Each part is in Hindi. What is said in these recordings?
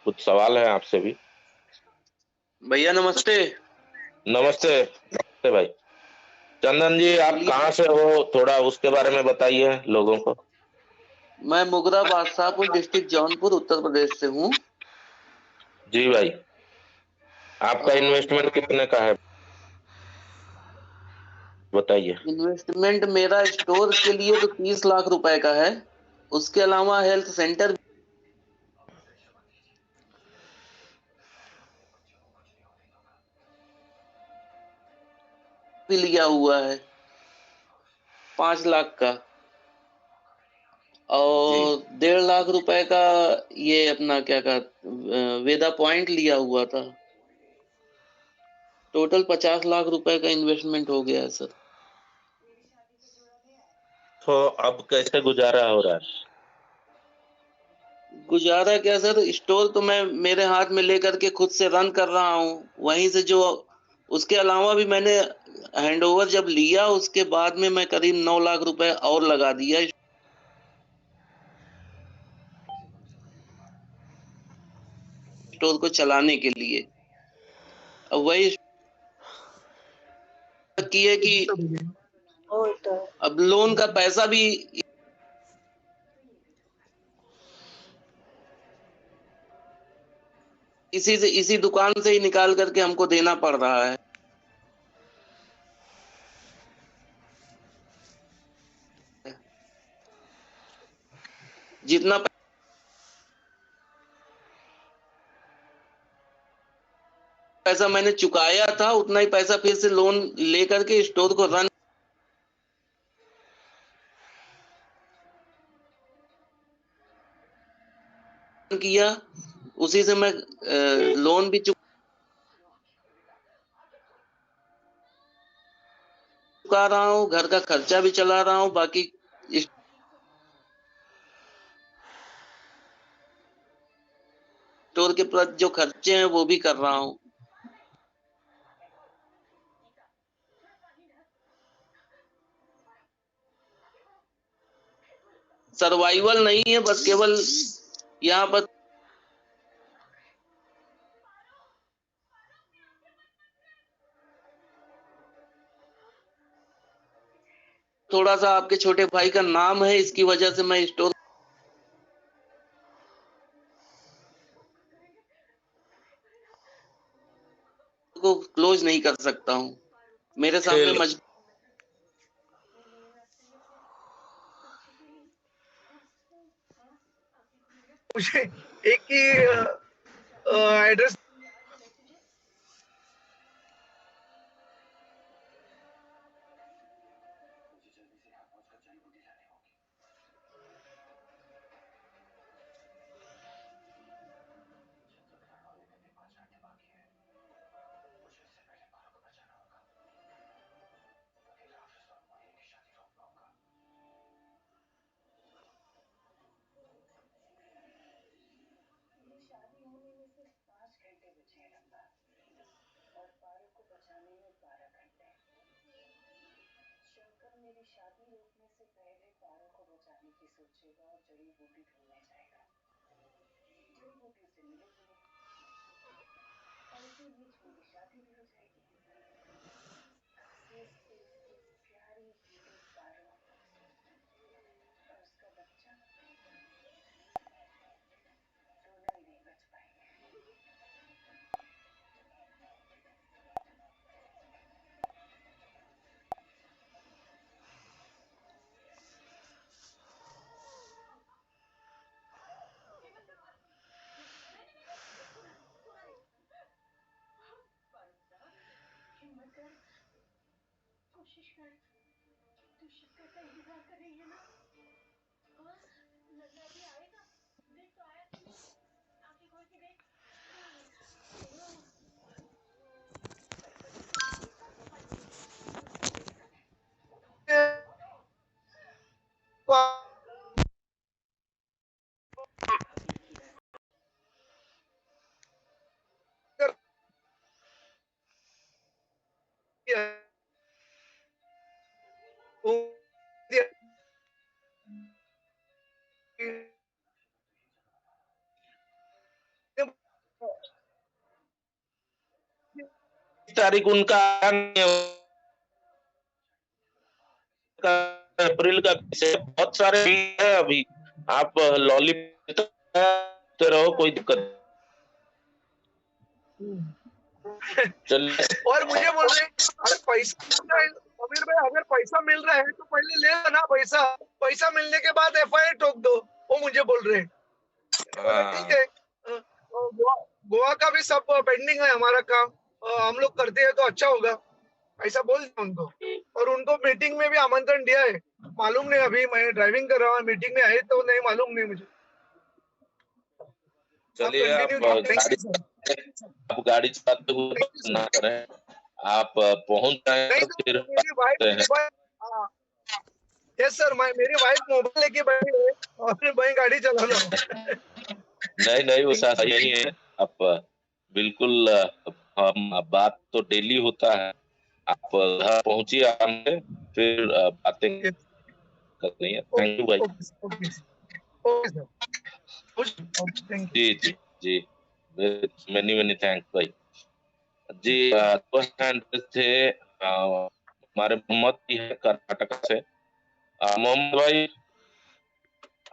कुछ सवाल है आपसे भी। भैया नमस्ते। नमस्ते नमस्ते भाई। चंदन जी, आप बोलिए। कहाँ से हो, थोड़ा उसके बारे में बताइए लोगों को। मैं मुगदा बादशाहपुर डिस्ट्रिक्ट जौनपुर उत्तर प्रदेश से हूँ। जी भाई। आपका इन्वेस्टमेंट कितने का है, बताइए। इन्वेस्टमेंट मेरा स्टोर के लिए तो 30 लाख रुपए का है। उसके अलावा हेल्थ सेंटर भी लिया हुआ है 5 लाख का। जी। और 1.5 लाख रुपए का ये अपना क्या कहा वेदा पॉइंट लिया हुआ था। टोटल 50 लाख रुपए का इन्वेस्टमेंट हो गया है सर। तो अब कैसे गुजारा हो रहा है? गुजारा क्या सर, स्टोर तो मैं मेरे हाथ में लेकर के खुद से रन कर रहा हूँ। वहीं से जो उसके अलावा भी मैंने हैंडओवर जब लिया उसके बाद में मैं करीब 9 लाख रुपए और लगा दिया स्टोर को चलाने के लिए। अब वही की है कि अब लोन का पैसा भी इसी दुकान से ही निकाल करके हमको देना पड़ रहा है। जितना पैसा मैंने चुकाया था उतना ही पैसा फिर से लोन लेकर के स्टोर को रन किया। उसी से मैं लोन भी चुका रहा हूँ, घर का खर्चा भी चला रहा हूँ, बाकी स्टोर के प्रति जो खर्चे हैं वो भी कर रहा हूँ। सर्वाइवल नहीं है, बस केवल यहाँ पर थोड़ा सा आपके छोटे भाई का नाम है, इसकी वजह से मैं स्टोर को क्लोज नहीं कर सकता हूँ। मेरे सामने खेल मुझे एक ही एड्रेस तारीख उनका आया नहीं है, अप्रैल का बहुत सारे है अभी। आप लॉलीपॉप रहो, कोई दिक्कत नहीं। चलिए और मुझे बोल रहे हैं, अगर पैसा मिल रहा है अमीर भाई, अगर पैसा मिल रहा है तो पहले ले लो ना पैसा, पैसा मिलने के बाद FIR ठोक दो, वो मुझे बोल रहे हैं। बोला ठीक है, गोवा का भी सब पेंडिंग है हमारा काम, हम लोग करते हैं तो अच्छा होगा, ऐसा बोल दिया उनको। और उनको मीटिंग में भी आमंत्रण दिया है, मालूम नहीं, अभी मैं ड्राइविंग कर रहा हूँ, मीटिंग में आए तो नहीं मालूम नहीं मुझे। चलिए आप गाड़ी चलाते हुए ना करें, आप पहुंच जाए फिर मेरी वाइफ, यस सर, मेरी वाइफ मोबाइल लेके बैठी है और मैं गाड़ी चला रहा हूँ। नहीं वो सही नहीं है। आप बिल्कुल हम बात तो डेली होता है, आप घर पहुंचिए आराम से, फिर बातें करनी है। थैंक यू भाई। जी जी जी, मेनी थैंक्स भाई जी। एड्रेस थे हमारे मोहम्मद जी है कर्नाटक से। मोहम्मद भाई,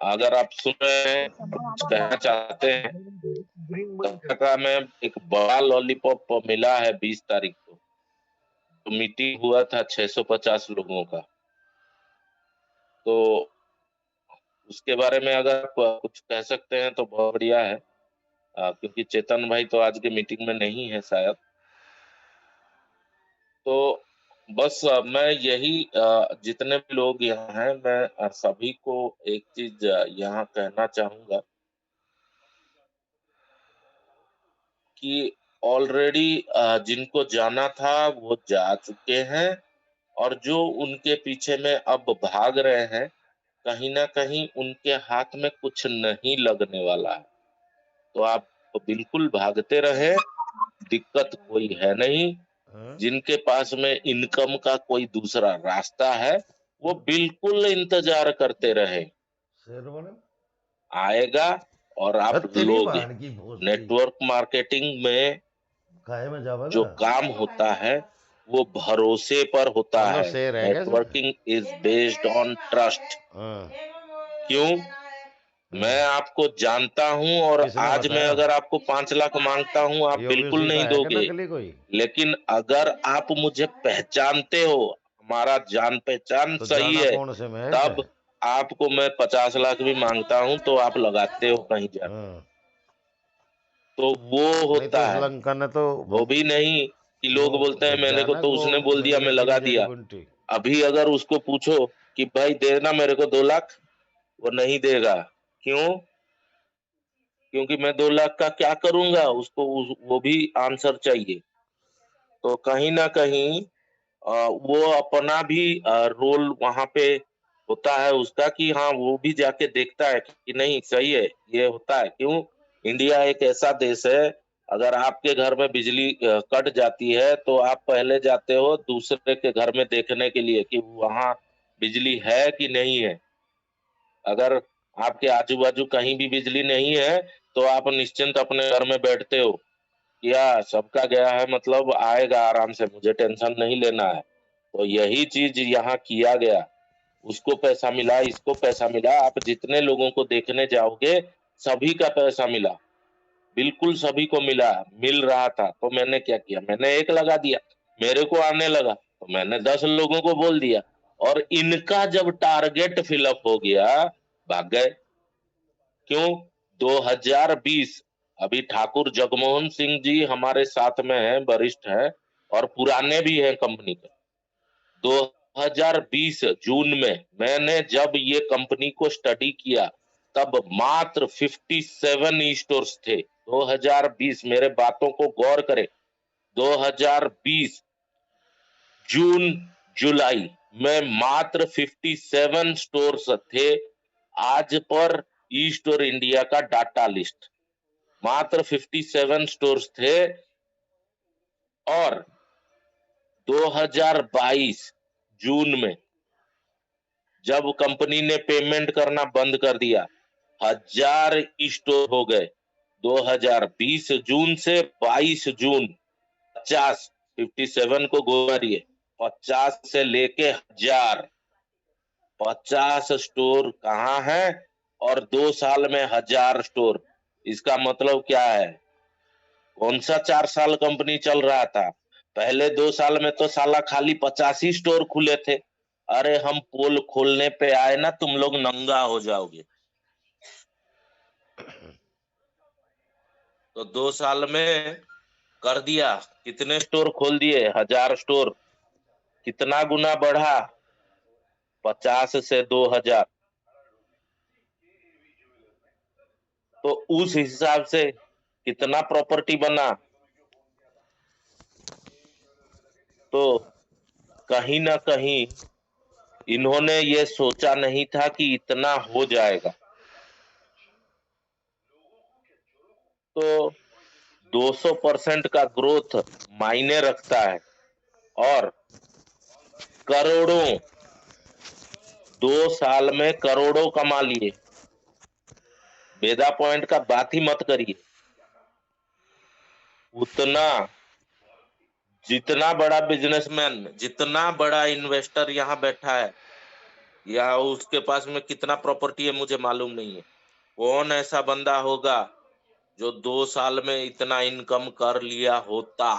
अगर आप सुन रहे हैं, कुछ कहना चाहते हैं। कर्नाटका में एक बड़ा लॉलीपॉप मिला है 20 तारीख को, तो मीटिंग हुआ था 650 लोगों का, तो उसके बारे में अगर आप कुछ कह सकते हैं तो बहुत बढ़िया है, क्योंकि चेतन भाई तो आज के मीटिंग में नहीं है शायद। तो बस मैं यही जितने भी लोग यहाँ हैं, मैं सभी को एक चीज यहाँ कहना चाहूंगा कि ऑलरेडी जिनको जाना था वो जा चुके हैं, और जो उनके पीछे में अब भाग रहे हैं, कहीं ना कहीं उनके हाथ में कुछ नहीं लगने वाला है। तो आप बिल्कुल भागते रहे, दिक्कत कोई है नहीं। जिनके पास में इनकम का कोई दूसरा रास्ता है, वो बिल्कुल इंतजार करते रहे, आएगा और आप लोगे। नेटवर्क मार्केटिंग में जो काम होता है वो भरोसे पर होता है। Networking is based on trust. क्यों? मैं आपको जानता हूं, और आज मैं अगर आपको 5 लाख मांगता हूं, आप बिल्कुल नहीं दोगे। लेकिन अगर आप मुझे पहचानते हो, हमारा जान पहचान सही है, तब आपको मैं 50 लाख भी मांगता हूं तो आप लगाते हो कहीं जा। तो वो होता है, वो भी नहीं कि लोग बोलते हैं मैंने को तो उसने बोल दिया मैं लगा दिया। अभी अगर उसको पूछो कि भाई देना मेरे को 2 लाख, वो नहीं देगा। क्यों? क्योंकि मैं 2 लाख का क्या करूंगा, उसको वो भी आंसर चाहिए। तो कहीं ना कहीं वो अपना भी रोल वहां पे होता है उसका, कि हाँ वो भी जाके देखता है कि नहीं सही है, ये होता है। क्यों? इंडिया एक ऐसा देश है, अगर आपके घर में बिजली कट जाती है तो आप पहले जाते हो दूसरे के घर में देखने के लिए कि वहां बिजली है कि नहीं है। अगर आपके आजू बाजू कहीं भी बिजली नहीं है तो आप निश्चिंत अपने घर में बैठते हो, या सबका गया है मतलब आएगा आराम से, मुझे टेंशन नहीं लेना है। तो यही चीज यहाँ किया गया। उसको पैसा मिला, इसको पैसा मिला, आप जितने लोगों को देखने जाओगे सभी का पैसा मिला, बिल्कुल सभी को मिला, मिल रहा था। तो मैंने क्या किया, मैंने एक लगा दिया, मेरे को आने लगा तो मैंने 10 लोगों को बोल दिया, और इनका जब टारगेट फिलअप हो गया भाग गए। क्यों? 2020 अभी ठाकुर जगमोहन सिंह जी हमारे साथ में हैं, वरिष्ठ हैं और पुराने भी हैं कंपनी के। 2020 जून में मैंने जब ये कंपनी को स्टडी किया, तब मात्र 57 स्टोर्स थे। 2020, मेरे बातों को गौर करें, 2020 जून जुलाई में मात्र 57 स्टोर्स थे। आज पर ई स्टोर इंडिया का डाटा लिस्ट मात्र 57 स्टोर्स थे, और 2022 जून में जब कंपनी ने पेमेंट करना बंद कर दिया, 1000 स्टोर हो गए। 2020 जून से 22 जून 50 57 को गोरिए 50 से लेके 1000, 50 स्टोर कहाँ है और 2 साल में 1000 स्टोर। इसका मतलब क्या है? कौन सा 4 साल कंपनी चल रहा था? पहले 2 साल में तो साला खाली 50 ही स्टोर खुले थे। अरे हम पोल खोलने पे आए ना, तुम लोग नंगा हो जाओगे। तो 2 साल में कर दिया, कितने स्टोर खोल दिए? 1000 स्टोर। कितना गुना बढ़ा? 50 से 2000। तो उस हिसाब से कितना प्रॉपर्टी बना? तो कहीं ना कहीं इन्होंने ये सोचा नहीं था कि इतना हो जाएगा। तो 200% का ग्रोथ मायने रखता है और करोड़ों, 2 साल में करोड़ों कमा लिए। बेदा पॉइंट का बात ही मत करिए। उतना, जितना बड़ा बिजनेसमैन, जितना बड़ा इन्वेस्टर यहाँ बैठा है या उसके पास में कितना प्रॉपर्टी है मुझे मालूम नहीं है, कौन ऐसा बंदा होगा जो 2 साल में इतना इनकम कर लिया होता।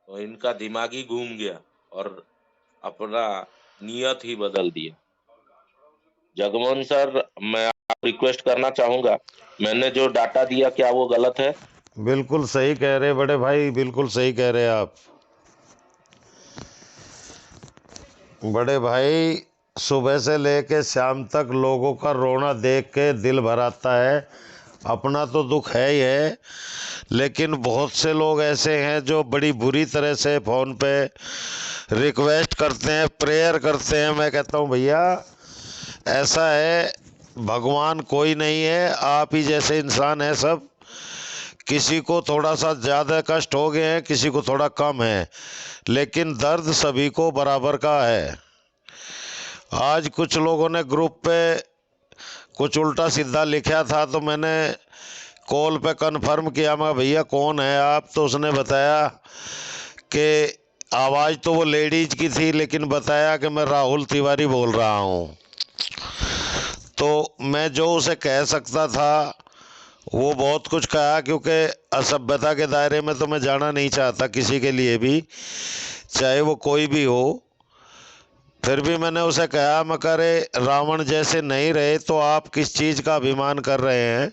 तो इनका दिमाग ही घूम गया और अपना नियत ही बदल दिया। जगमोहन सर, मैं रिक्वेस्ट करना चाहूंगा, मैंने जो डाटा दिया क्या वो गलत है? बिल्कुल सही कह रहे बड़े भाई, बिल्कुल सही कह रहे आप बड़े भाई। सुबह से लेके शाम तक लोगों का रोना देख के दिल भर आता है। अपना तो दुख है ही है, लेकिन बहुत से लोग ऐसे हैं जो बड़ी बुरी तरह से फ़ोन पे रिक्वेस्ट करते हैं, प्रेयर करते हैं। मैं कहता हूँ भैया ऐसा है, भगवान कोई नहीं है, आप ही जैसे इंसान हैं सब। किसी को थोड़ा सा ज़्यादा कष्ट हो गए हैं, किसी को थोड़ा कम है, लेकिन दर्द सभी को बराबर का है। आज कुछ लोगों ने ग्रुप पे कुछ उल्टा सीधा लिखा था, तो मैंने कॉल पे कन्फर्म किया, मैं भैया कौन है आप? तो उसने बताया कि आवाज़ तो वो लेडीज की थी, लेकिन बताया कि मैं राहुल तिवारी बोल रहा हूँ। तो मैं जो उसे कह सकता था वो बहुत कुछ कहा, क्योंकि असभ्यता के दायरे में तो मैं जाना नहीं चाहता किसी के लिए भी, चाहे वो कोई भी हो। फिर भी मैंने उसे कहा, मैं करे रावण जैसे नहीं रहे तो आप किस चीज़ का अभिमान कर रहे हैं?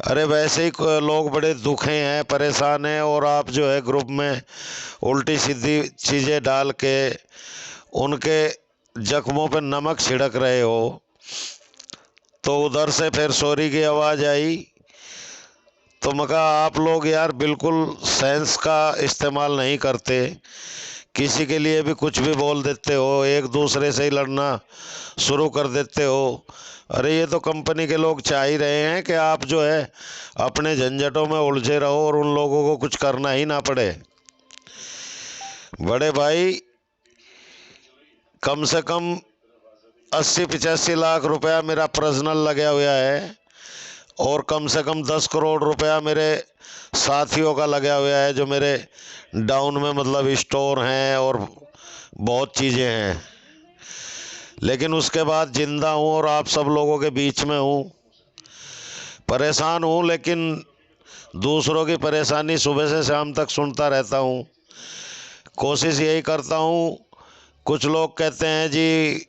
अरे वैसे ही लोग बड़े दुखे हैं, परेशान हैं, और आप जो है ग्रुप में उल्टी सीधी चीज़ें डाल के उनके जख्मों पे नमक छिड़क रहे हो। तो उधर से फिर सॉरी की आवाज़ आई। तो मैं कहा आप लोग यार बिल्कुल सेंस का इस्तेमाल नहीं करते, किसी के लिए भी कुछ भी बोल देते हो, एक दूसरे से ही लड़ना शुरू कर देते हो। अरे ये तो कंपनी के लोग चाह ही रहे हैं कि आप जो है अपने झंझटों में उलझे रहो और उन लोगों को कुछ करना ही ना पड़े। बड़े भाई कम से कम 80-85 लाख रुपया मेरा पर्सनल लगा हुआ है, और कम से कम 10 करोड़ रुपया मेरे साथियों का लगा हुआ है, जो मेरे डाउन में मतलब स्टोर हैं और बहुत चीज़ें हैं। लेकिन उसके बाद जिंदा हूँ और आप सब लोगों के बीच में हूँ, परेशान हूँ, लेकिन दूसरों की परेशानी सुबह से शाम तक सुनता रहता हूँ। कोशिश यही करता हूँ। कुछ लोग कहते हैं जी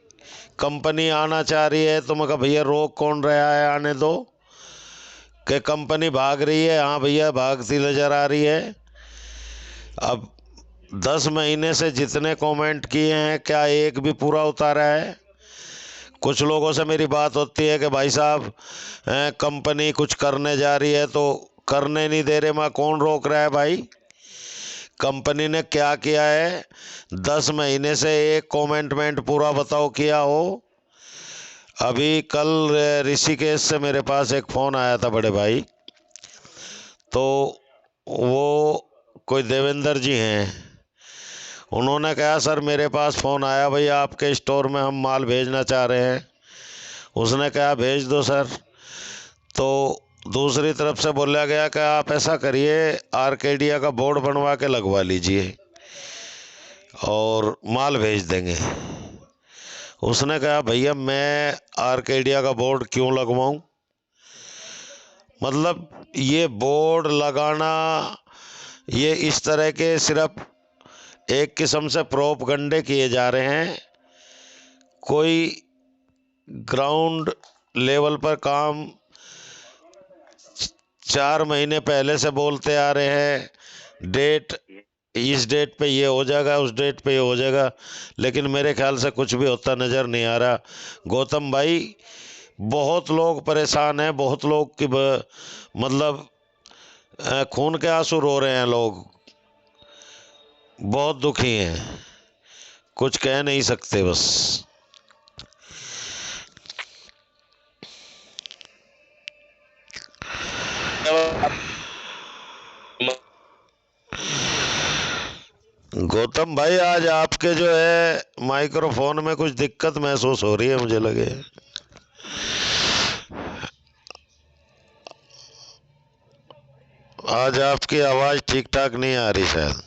कंपनी आना चाह रही है, तो मैं कहा भैया रोक कौन रहा है, आने दो। कि कंपनी भाग रही है, हाँ भैया भागती नज़र आ रही है। अब 10 महीने से जितने कमेंट किए हैं, क्या एक भी पूरा उतारा है? कुछ लोगों से मेरी बात होती है कि भाई साहब कंपनी कुछ करने जा रही है तो करने नहीं दे रहे। मैं कौन रोक रहा है भाई? कंपनी ने क्या किया है? 10 महीने से एक कमेंटमेंट पूरा बताओ किया हो। अभी कल ऋषिकेश से मेरे पास एक फ़ोन आया था बड़े भाई, तो वो कोई देवेंद्र जी हैं, उन्होंने कहा सर मेरे पास फ़ोन आया भैया आपके स्टोर में हम माल भेजना चाह रहे हैं। उसने कहा भेज दो सर। तो दूसरी तरफ से बोला गया कि आप ऐसा करिए, आर्केडिया का बोर्ड बनवा के लगवा लीजिए और माल भेज देंगे। उसने कहा भैया मैं आर्केडिया का बोर्ड क्यों लगवाऊं, मतलब ये बोर्ड लगाना, ये इस तरह के सिर्फ एक किस्म से प्रोपगंडे किए जा रहे हैं। कोई ग्राउंड लेवल पर काम 4 महीने पहले से बोलते आ रहे हैं, डेट इस डेट पे ये हो जाएगा, उस डेट पे ये हो जाएगा, लेकिन मेरे ख्याल से कुछ भी होता नज़र नहीं आ रहा। गौतम भाई, बहुत लोग परेशान हैं, बहुत लोग की मतलब खून के आंसू रो रहे हैं, लोग बहुत दुखी हैं, कुछ कह नहीं सकते बस। गौतम भाई, आज आपके जो है माइक्रोफोन में कुछ दिक्कत महसूस हो रही है, मुझे लगे। आज आपकी आवाज ठीक ठाक नहीं आ रही शायद।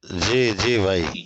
जी जी भाई।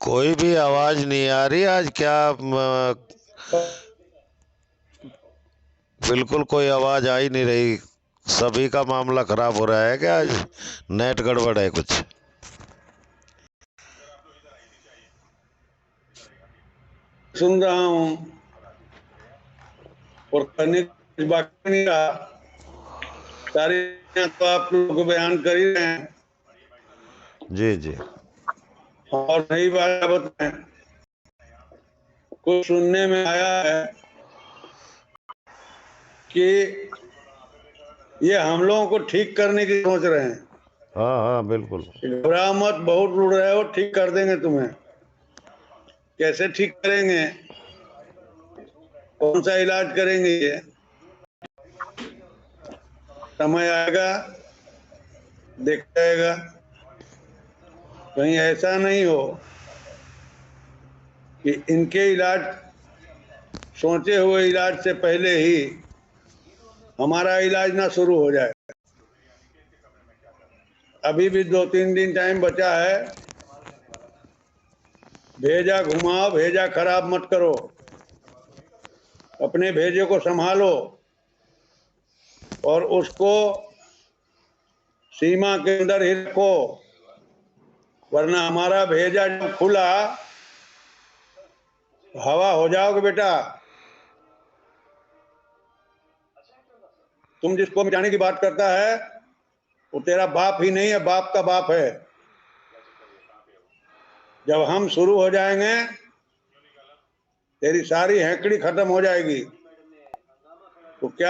कोई भी आवाज नहीं आ रही आज, क्या बिल्कुल कोई आवाज आ ही नहीं रही। सभी का मामला खराब हो रहा है क्या आज? नेट गड़बड़ है कुछ? सुन रहा हूँ और करने की बाकी नहीं रहा। सारे तो आप लोगों को बयान कर ही रहे हैं। जी जी। और नई बात बताएं, कुछ सुनने में आया है कि ये हम लोगों को ठीक करने की सोच रहे हैं। हाँ हाँ बिल्कुल। घबरा मत, बहुत रुड़ रहे हो, ठीक कर देंगे तुम्हें। कैसे ठीक करेंगे, कौन सा इलाज करेंगे, ये समय आएगा, देखा जाएगा। कहीं ऐसा नहीं हो कि इनके इलाज, सोचे हुए इलाज से पहले ही हमारा इलाज ना शुरू हो जाए। अभी भी 2-3 दिन टाइम बचा है। भेजा घुमाओ, भेजा खराब मत करो, अपने भेजे को संभालो और उसको सीमा के अंदर ही रखो, वरना हमारा भेजा जब खुला हवा हो जाओगे बेटा। तुम जिसको मिटाने की बात करता है वो तेरा बाप ही नहीं है, बाप का बाप है। जब हम शुरू हो जाएंगे तेरी सारी हैंकड़ी खत्म हो जाएगी। तो क्या